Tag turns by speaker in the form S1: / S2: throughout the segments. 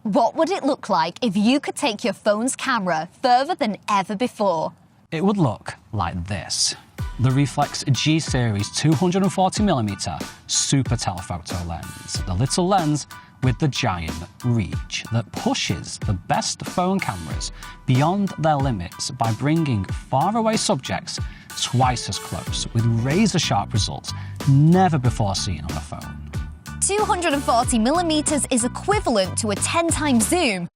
S1: What would it look like if you could take your phone's camera further than ever before?
S2: It would look like this. The Reflex G-Series 240mm Super Telephoto lens. The little lens with the giant reach that pushes the best phone cameras beyond their limits by bringing faraway subjects twice as close with razor-sharp results never before seen on a phone.
S1: 240mm is equivalent to a 10-times zoom,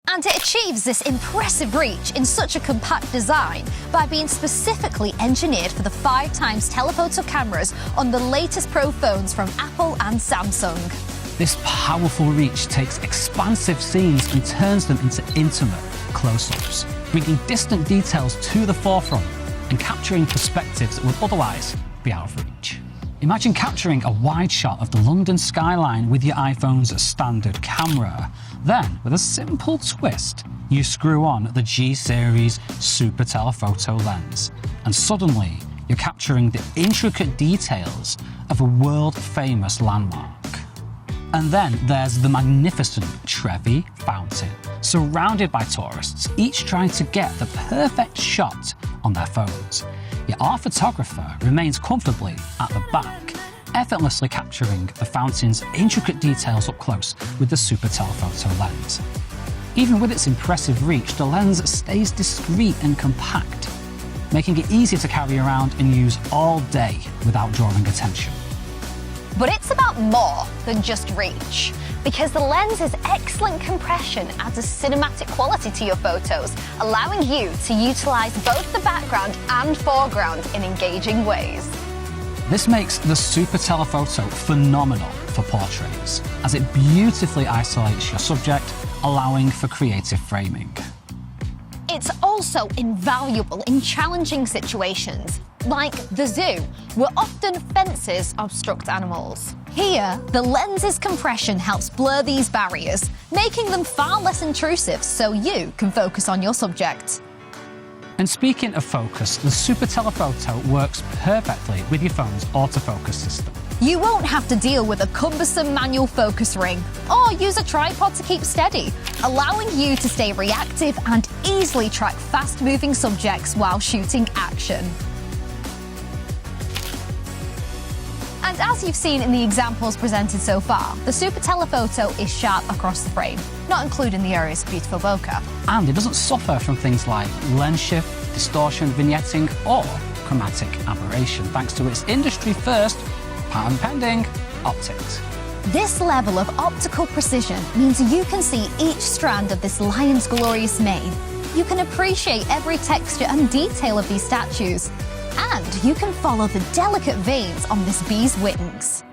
S1: and it achieves this impressive reach in such a compact design by being specifically engineered for the 5-times telephoto cameras on the latest Pro phones from Apple and Samsung.
S2: This powerful reach takes expansive scenes and turns them into intimate close-ups, bringing distant details to the forefront and capturing perspectives that would otherwise be out of reach. Imagine capturing a wide shot of the London skyline with your iPhone's standard camera. Then, with a simple twist, you screw on the G-Series Super Telephoto lens, and suddenly you're capturing the intricate details of a world-famous landmark. And then there's the magnificent Trevi Fountain, surrounded by tourists, each trying to get the perfect shot on their phones. Yet our photographer remains comfortably at the back, effortlessly capturing the fountain's intricate details up close with the Super Telephoto lens. Even with its impressive reach, the lens stays discreet and compact, making it easy to carry around and use all day without drawing attention.
S1: But it's about more than just reach, because the lens's excellent compression adds a cinematic quality to your photos, allowing you to utilize both the background and foreground in engaging ways.
S2: This makes the Super Telephoto phenomenal for portraits, as it beautifully isolates your subject, allowing for creative framing.
S1: It's also invaluable in challenging situations, like the zoo, where often fences obstruct animals. Here, the lens's compression helps blur these barriers, making them far less intrusive so you can focus on your subject.
S2: And speaking of focus, the Super Telephoto works perfectly with your phone's autofocus system.
S1: You won't have to deal with a cumbersome manual focus ring or use a tripod to keep steady, allowing you to stay reactive and easily track fast-moving subjects while shooting action. And as you've seen in the examples presented so far, the Super Telephoto is sharp across the frame, not including the areas of beautiful bokeh.
S2: And it doesn't suffer from things like lens shift, distortion, vignetting, or chromatic aberration, thanks to its industry-first, patent-pending optics.
S1: This level of optical precision means you can see each strand of this lion's glorious mane. You can appreciate every texture and detail of these statues, and you can follow the delicate veins on this bee's wings.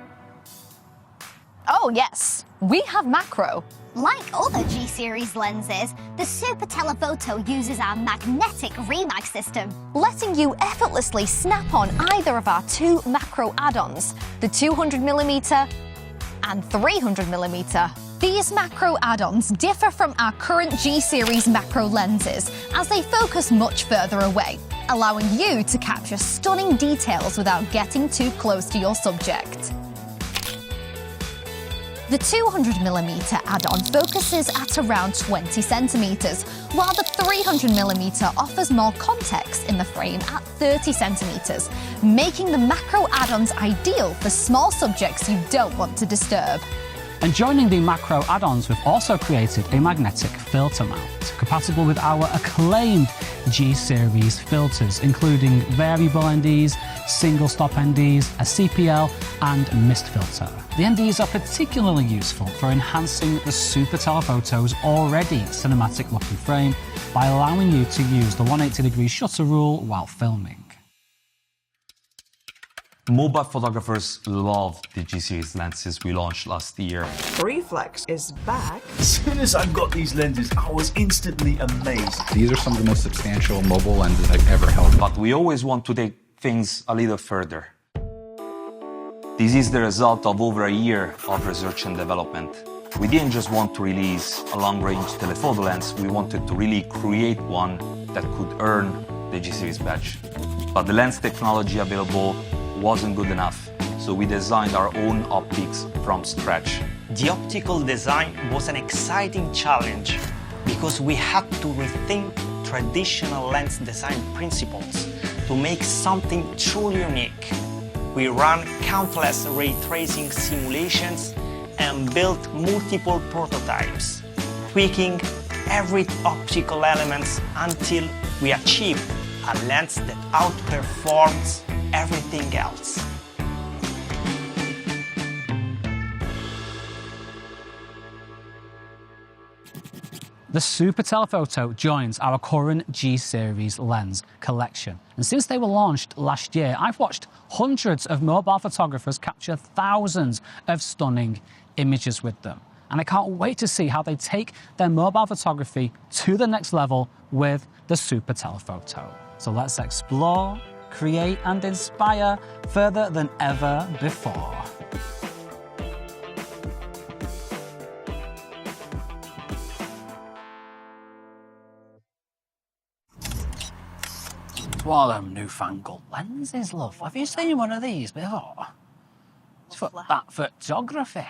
S1: Oh yes, we have macro.
S3: Like other G-Series lenses, the Super Telephoto uses our magnetic remag system,
S1: letting you effortlessly snap on either of our two macro add-ons, the 200mm and 300mm. These macro add-ons differ from our current G-Series macro lenses as they focus much further away, allowing you to capture stunning details without getting too close to your subject. The 200mm add-on focuses at around 20 centimeters, while the 300mm offers more context in the frame at 30 centimeters, making the macro add-ons ideal for small subjects you don't want to disturb.
S2: And joining the macro add-ons, we've also created a magnetic filter mount, compatible with our acclaimed G-Series filters, including variable NDs, single-stop NDs, a CPL, and a mist filter. The NDs are particularly useful for enhancing the Super Telephoto's already cinematic-looking frame by allowing you to use the 180-degree shutter rule while filming.
S4: Mobile photographers love the G-Series lenses we launched last year.
S5: Reflex is back.
S6: As soon as I got these lenses, I was instantly amazed.
S7: These are some of the most substantial mobile lenses I've ever held.
S4: But we always want to take things a little further. This is the result of over a year of research and development. We didn't just want to release a long-range telephoto lens, we wanted to really create one that could earn the G-Series badge. But the lens technology available wasn't good enough, so we designed our own optics from scratch.
S8: The optical design was an exciting challenge because we had to rethink traditional lens design principles to make something truly unique. We ran countless ray tracing simulations and built multiple prototypes, tweaking every optical element until we achieved a lens that outperforms everything else.
S2: The Super Telephoto joins our current G-series lens collection. And since they were launched last year, I've watched hundreds of mobile photographers capture thousands of stunning images with them. And I can't wait to see how they take their mobile photography to the next level with the Super Telephoto. So let's explore, create, and inspire further than ever before. What are them newfangled lenses, love? Have you seen one of these before? It's for that photography.